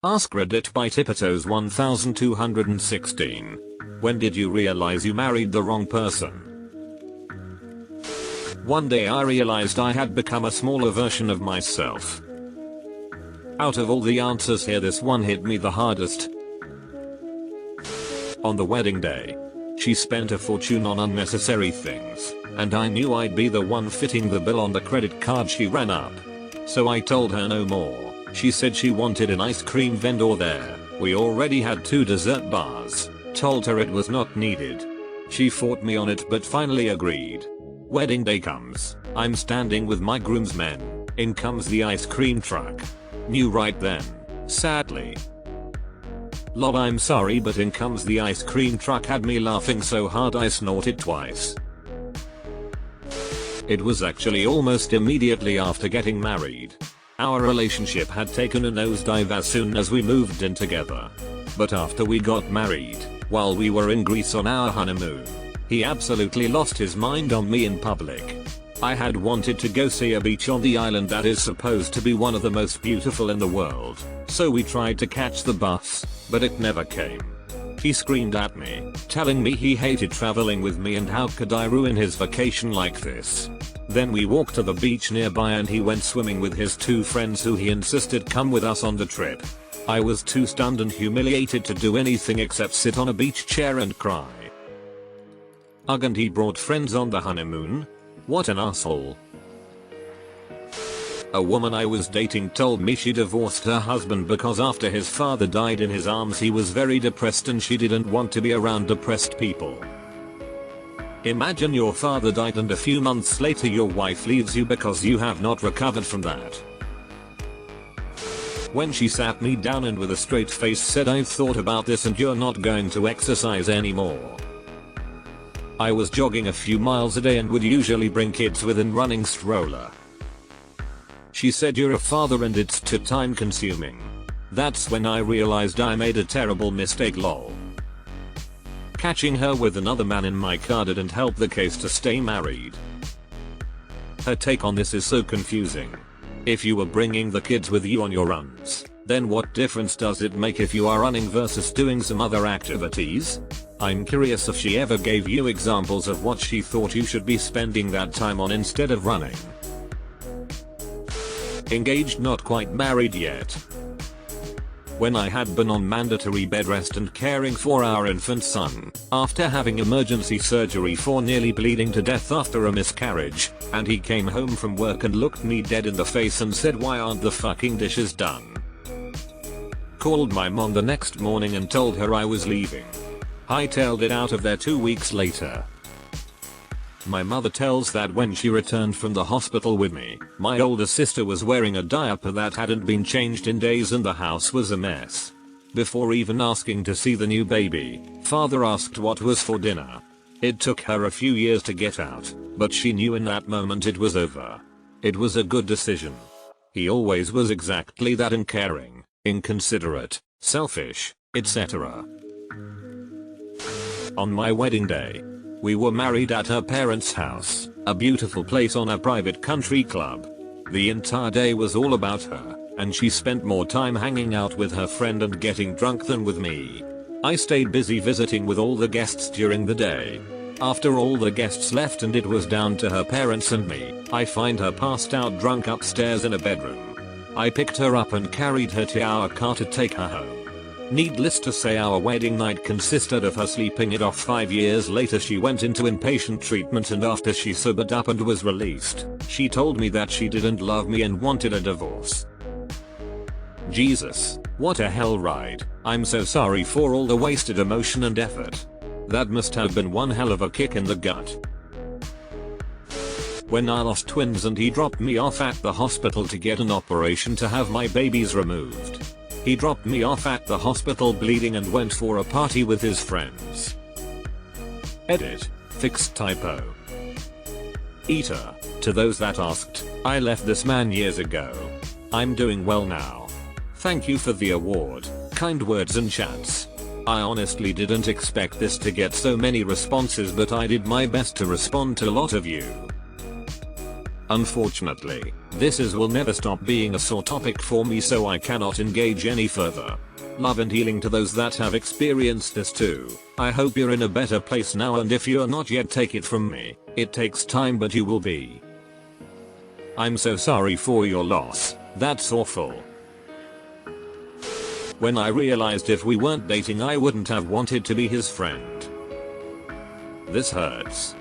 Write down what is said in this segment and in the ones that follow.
AskReddit by Tipitoes 1216. When did you realize you married the wrong person? One day I realized I had become a smaller version of myself. Out of all the answers here, this one hit me the hardest. On the wedding day, she spent a fortune on unnecessary things, and I knew I'd be the one fitting the bill on the credit card she ran up. So I told her no more. She said she wanted an ice cream vendor there. We already had 2 dessert bars. Told her it was not needed. She fought me on it but finally agreed. Wedding day comes. I'm standing with my groomsmen. In comes the ice cream truck. Knew right then. Sadly. Lol, I'm sorry, but in comes the ice cream truck had me laughing so hard I snorted twice. It was actually almost immediately after getting married. Our relationship had taken a nosedive as soon as we moved in together. But after we got married, while we were in Greece on our honeymoon, he absolutely lost his mind on me in public. I had wanted to go see a beach on the island that is supposed to be one of the most beautiful in the world, so we tried to catch the bus, but it never came. He screamed at me, telling me he hated traveling with me and how could I ruin his vacation like this. Then we walked to the beach nearby and he went swimming with his 2 friends who he insisted come with us on the trip. I was too stunned and humiliated to do anything except sit on a beach chair and cry. Ugh, and he brought friends on the honeymoon? What an asshole. A woman I was dating told me she divorced her husband because after his father died in his arms he was very depressed and she didn't want to be around depressed people. Imagine your father died and a few months later your wife leaves you because you have not recovered from that. When she sat me down and with a straight face said, I've thought about this and you're not going to exercise anymore. I was jogging a few miles a day and would usually bring kids with a running stroller. She said, you're a father and it's too time consuming. That's when I realized I made a terrible mistake, lol. Catching her with another man in my car didn't help the case to stay married. Her take on this is so confusing. If you were bringing the kids with you on your runs, then what difference does it make if you are running versus doing some other activities? I'm curious if she ever gave you examples of what she thought you should be spending that time on instead of running. Engaged, not quite married yet. When I had been on mandatory bed rest and caring for our infant son, after having emergency surgery for nearly bleeding to death after a miscarriage, and he came home from work and looked me dead in the face and said, why aren't the fucking dishes done? Called my mom the next morning and told her I was leaving. Hightailed it out of there 2 weeks later. My mother tells that when she returned from the hospital with me, my older sister was wearing a diaper that hadn't been changed in days and the house was a mess. Before even asking to see the new baby, father asked what was for dinner. It took her a few years to get out, but she knew in that moment it was over. It was a good decision. He always was exactly that, uncaring, inconsiderate, selfish, etc. On my wedding day, we were married at her parents' house, a beautiful place on a private country club. The entire day was all about her, and she spent more time hanging out with her friend and getting drunk than with me. I stayed busy visiting with all the guests during the day. After all the guests left and it was down to her parents and me, I find her passed out drunk upstairs in a bedroom. I picked her up and carried her to our car to take her home. Needless to say, our wedding night consisted of her sleeping it off. 5 years later she went into inpatient treatment, and after she sobered up and was released, she told me that she didn't love me and wanted a divorce. Jesus, what a hell ride. I'm so sorry for all the wasted emotion and effort. That must have been one hell of a kick in the gut. When I lost twins and he dropped me off at the hospital to get an operation to have my babies removed. He dropped me off at the hospital bleeding and went for a party with his friends. Edit. Fixed typo. Eater. To those that asked, I left this man years ago. I'm doing well now. Thank you for the award, kind words and chats. I honestly didn't expect this to get so many responses, but I did my best to respond to a lot of you. Unfortunately, will never stop being a sore topic for me, so I cannot engage any further. Love and healing to those that have experienced this too. I hope you're in a better place now, and if you're not yet, take it from me, it takes time but you will be. I'm so sorry for your loss, that's awful. When I realized if we weren't dating I wouldn't have wanted to be his friend. This hurts.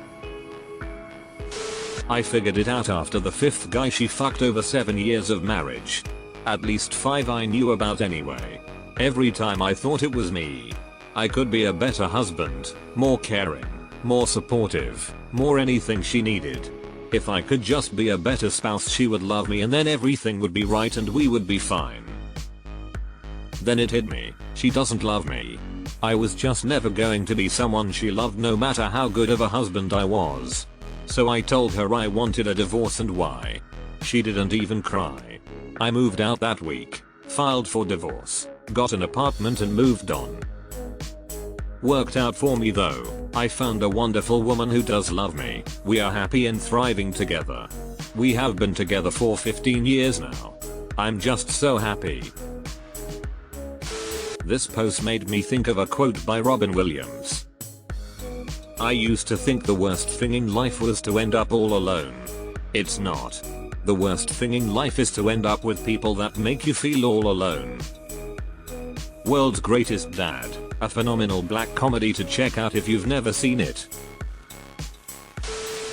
I figured it out after the 5th guy she fucked over 7 years of marriage. At least 5 I knew about anyway. Every time I thought it was me. I could be a better husband, more caring, more supportive, more anything she needed. If I could just be a better spouse she would love me and then everything would be right and we would be fine. Then it hit me, she doesn't love me. I was just never going to be someone she loved no matter how good of a husband I was. So I told her I wanted a divorce and why. She didn't even cry. I moved out that week, filed for divorce, got an apartment and moved on. Worked out for me though. I found a wonderful woman who does love me. We are happy and thriving together. We have been together for 15 years now. I'm just so happy. This post made me think of a quote by Robin Williams. I used to think the worst thing in life was to end up all alone. It's not. The worst thing in life is to end up with people that make you feel all alone. World's Greatest Dad, a phenomenal black comedy to check out if you've never seen it.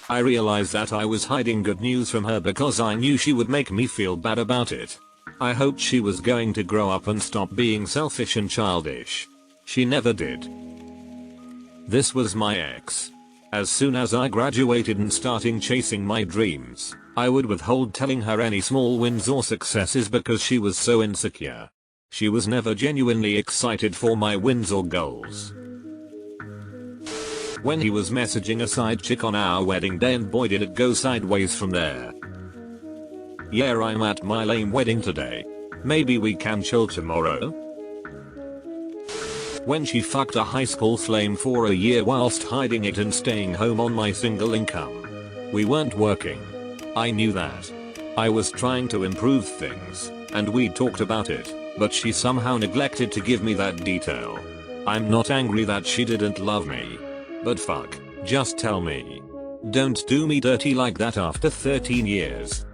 I realized that I was hiding good news from her because I knew she would make me feel bad about it. I hoped she was going to grow up and stop being selfish and childish. She never did. This was my ex. As soon as I graduated and starting chasing my dreams, I would withhold telling her any small wins or successes because she was so insecure. She was never genuinely excited for my wins or goals. When he was messaging a side chick on our wedding day and boy did it go sideways from there. Yeah, I'm at my lame wedding today. Maybe we can chill tomorrow? When she fucked a high school flame for a year whilst hiding it and staying home on my single income. We weren't working. I knew that. I was trying to improve things, and we talked about it, but she somehow neglected to give me that detail. I'm not angry that she didn't love me. But fuck, just tell me. Don't do me dirty like that after 13 years.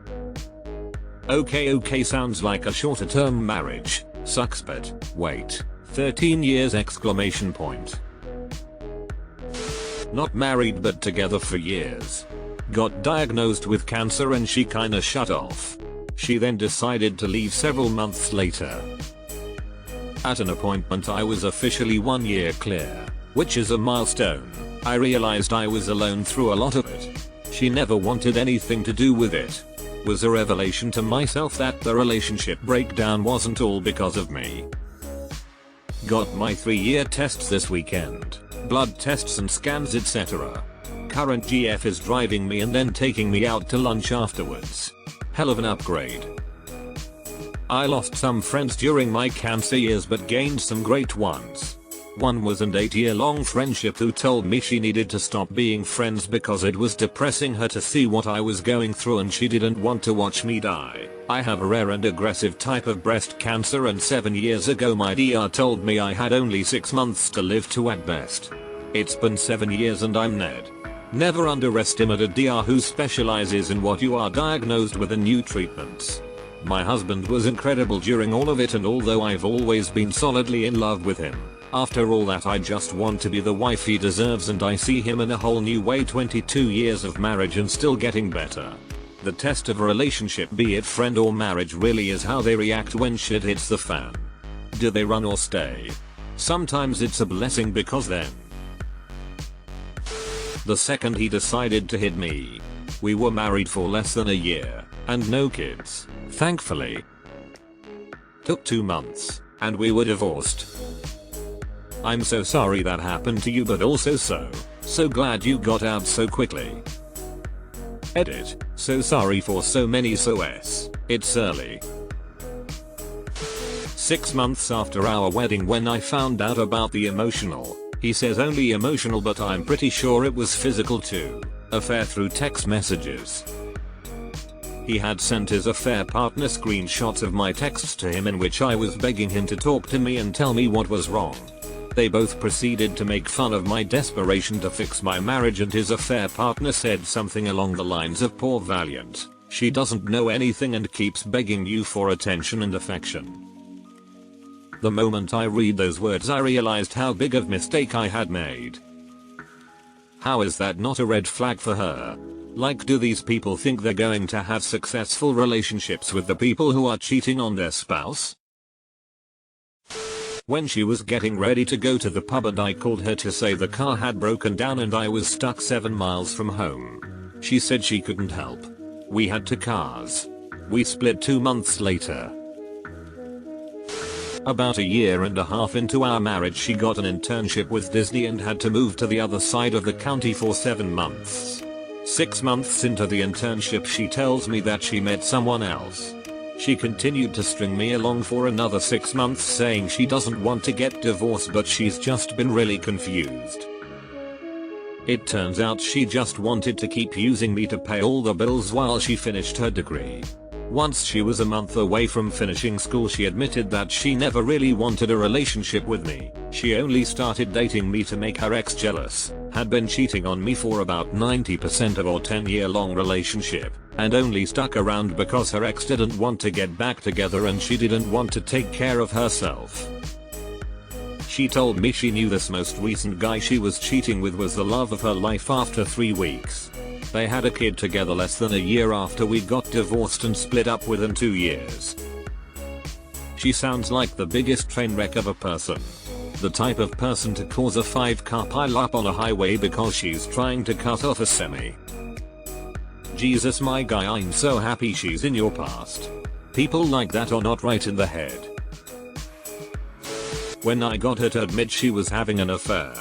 Okay, sounds like a shorter term marriage. Sucks but, wait. 13 years exclamation point. Not married but together for years. Got diagnosed with cancer and she kinda shut off. She then decided to leave several months later. At an appointment I was officially 1 year clear, which is a milestone. I realized I was alone through a lot of it. She never wanted anything to do with it. Was a revelation to myself that the relationship breakdown wasn't all because of me. Got my 3-year tests this weekend. Blood tests and scans etc. Current GF is driving me and then taking me out to lunch afterwards. Hell of an upgrade. I lost some friends during my cancer years but gained some great ones. One was an 8-year-long friendship who told me she needed to stop being friends because it was depressing her to see what I was going through and she didn't want to watch me die. I have a rare and aggressive type of breast cancer and 7 years ago my DR told me I had only 6 months to live to at best. It's been 7 years and I'm dead. Never underestimate a DR who specializes in what you are diagnosed with and new treatments. My husband was incredible during all of it, and although I've always been solidly in love with him, after all that I just want to be the wife he deserves, and I see him in a whole new way. 22 years of marriage and still getting better. The test of a relationship, be it friend or marriage, really is how they react when shit hits the fan. Do they run or stay? Sometimes it's a blessing because then. The second he decided to hit me. We were married for less than a year, and no kids, thankfully. Took 2 months, and we were divorced. I'm so sorry that happened to you, but also so glad you got out so quickly. Edit, so sorry for so many SOS, it's early. 6 months after our wedding when I found out about the emotional, he says only emotional but I'm pretty sure it was physical too, affair through text messages. He had sent his affair partner screenshots of my texts to him in which I was begging him to talk to me and tell me what was wrong. They both proceeded to make fun of my desperation to fix my marriage, and his affair partner said something along the lines of, "Poor Valiant, she doesn't know anything and keeps begging you for attention and affection." The moment I read those words, I realized how big of mistake I had made. How is that not a red flag for her? Like, do these people think they're going to have successful relationships with the people who are cheating on their spouse? When she was getting ready to go to the pub and I called her to say the car had broken down and I was stuck 7 miles from home, she said she couldn't help. We had 2 cars. We split 2 months later. About a year and a half into our marriage, she got an internship with Disney and had to move to the other side of the county for 7 months. 6 months into the internship, she tells me that she met someone else. She continued to string me along for another 6 months, saying she doesn't want to get divorced but she's just been really confused. It turns out she just wanted to keep using me to pay all the bills while she finished her degree. Once she was a month away from finishing school, she admitted that she never really wanted a relationship with me. She only started dating me to make her ex jealous, had been cheating on me for about 90% of our 10-year-long relationship, and only stuck around because her ex didn't want to get back together and she didn't want to take care of herself. She told me she knew this most recent guy she was cheating with was the love of her life after 3 weeks. They had a kid together less than a year after we got divorced and split up within 2 years. She sounds like the biggest train wreck of a person. The type of person to cause a 5-car pileup on a highway because she's trying to cut off a semi. Jesus, my guy, I'm so happy she's in your past. People like that are not right in the head. When I got her to admit she was having an affair.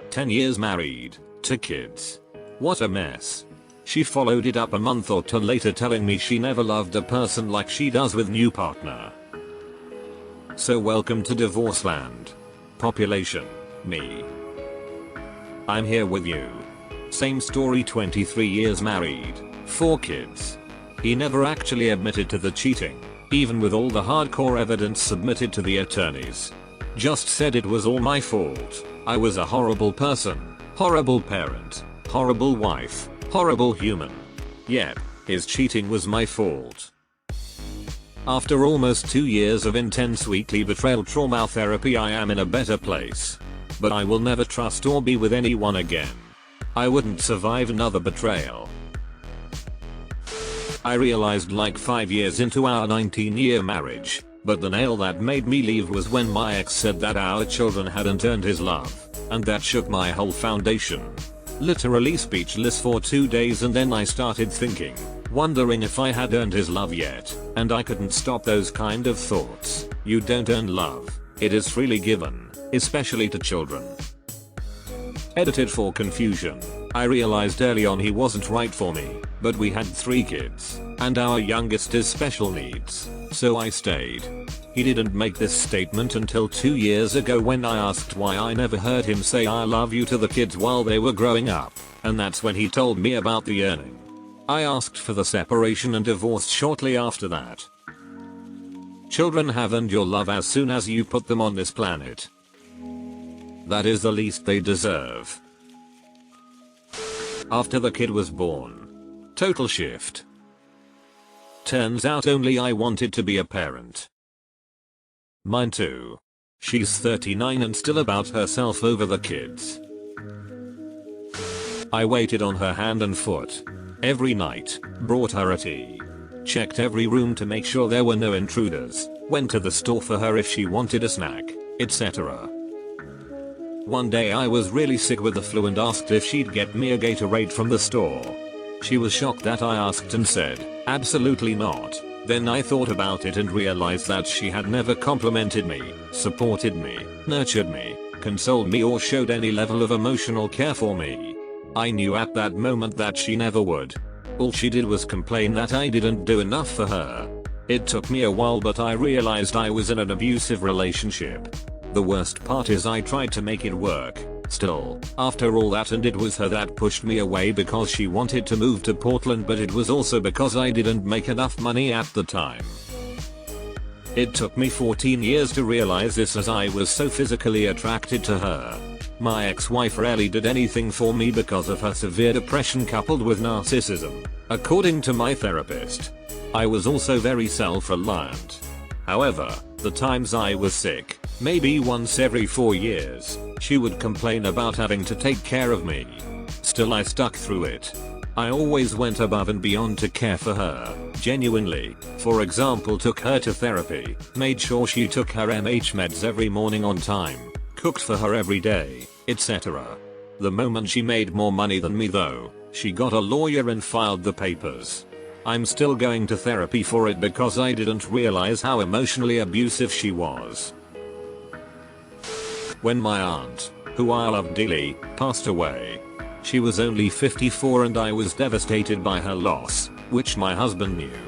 10 years married, 2 kids. What a mess. She followed it up a month or 2 later telling me she never loved a person like she does with new partner. So welcome to divorce land. Population, me. I'm here with you. Same story, 23 years married, 4 kids. He never actually admitted to the cheating, even with all the hardcore evidence submitted to the attorneys. Just said it was all my fault. I was a horrible person, horrible parent, horrible wife, horrible human. Yep, his cheating was my fault. After almost 2 years of intense weekly betrayal trauma therapy, I am in a better place. But I will never trust or be with anyone again. I wouldn't survive another betrayal. I realized like 5 years into our 19-year marriage, but the nail that made me leave was when my ex said that our children hadn't earned his love, and that shook my whole foundation. Literally speechless for 2 days, and then I started thinking, wondering if I had earned his love yet, and I couldn't stop those kind of thoughts. You don't earn love, it is freely given, especially to children. Edited for confusion. I realized early on he wasn't right for me, but we had 3 kids, and our youngest is special needs, so I stayed. He didn't make this statement until 2 years ago when I asked why I never heard him say I love you to the kids while they were growing up, and that's when he told me about the earning. I asked for the separation and divorced shortly after that. Children have earned your love as soon as you put them on this planet. That is the least they deserve. After the kid was born. Total shift. Turns out only I wanted to be a parent. Mine too. She's 39 and still about herself over the kids. I waited on her hand and foot. Every night, brought her a tea. Checked every room to make sure there were no intruders. Went to the store for her if she wanted a snack, etc. One day I was really sick with the flu and asked if she'd get me a Gatorade from the store. She was shocked that I asked and said, absolutely not. Then I thought about it and realized that she had never complimented me, supported me, nurtured me, consoled me, or showed any level of emotional care for me. I knew at that moment that she never would. All she did was complain that I didn't do enough for her. It took me a while, but I realized I was in an abusive relationship. The worst part is I tried to make it work, Still, after all that, and it was her that pushed me away because she wanted to move to Portland, but it was also because I didn't make enough money at the time. It took me 14 years to realize this, as I was so physically attracted to her. My ex-wife rarely did anything for me because of her severe depression coupled with narcissism, according to my therapist. I was also very self-reliant. However, the times I was sick, maybe once every 4 years, she would complain about having to take care of me. Still, I stuck through it. I always went above and beyond to care for her, genuinely. For example, took her to therapy, made sure she took her MH meds every morning on time, cooked for her every day, etc. The moment she made more money than me though, she got a lawyer and filed the papers. I'm still going to therapy for it because I didn't realize how emotionally abusive she was. When my aunt, who I loved dearly, passed away. She was only 54 and I was devastated by her loss, which my husband knew.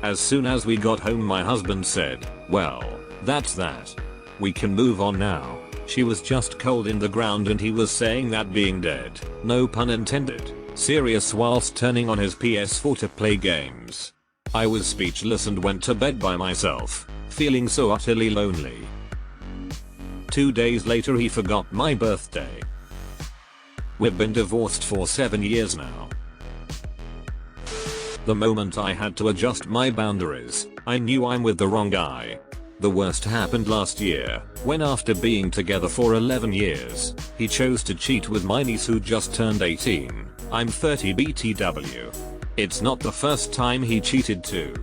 As soon as we got home, my husband said, "Well, that's that. We can move on now. She was just cold in the ground," and he was saying that being dead, no pun intended, serious, whilst turning on his PS4 to play games. I was speechless and went to bed by myself, feeling so utterly lonely. 2 days later he forgot my birthday. We've been divorced for 7 years now. The moment I had to adjust my boundaries, I knew I'm with the wrong guy. The worst happened last year, when after being together for 11 years, he chose to cheat with my niece who just turned 18. I'm 30 BTW. It's not the first time he cheated too.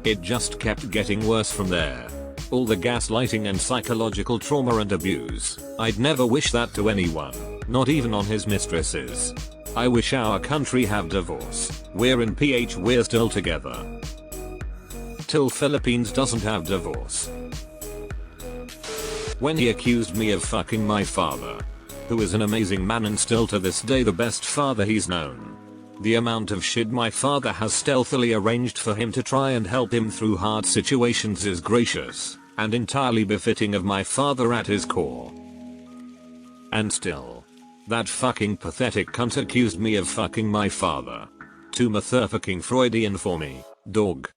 It just kept getting worse from there. All the gaslighting and psychological trauma and abuse. I'd never wish that to anyone, not even on his mistresses. I wish our country have divorce. We're in PH, we're still together. Till Philippines doesn't have divorce. When he accused me of fucking my father, who is an amazing man and still to this day the best father he's known. The amount of shit my father has stealthily arranged for him to try and help him through hard situations is gracious, and entirely befitting of my father at his core. And still, that fucking pathetic cunt accused me of fucking my father. Too motherfucking Freudian for me, dog.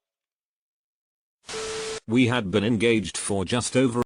We had been engaged for just over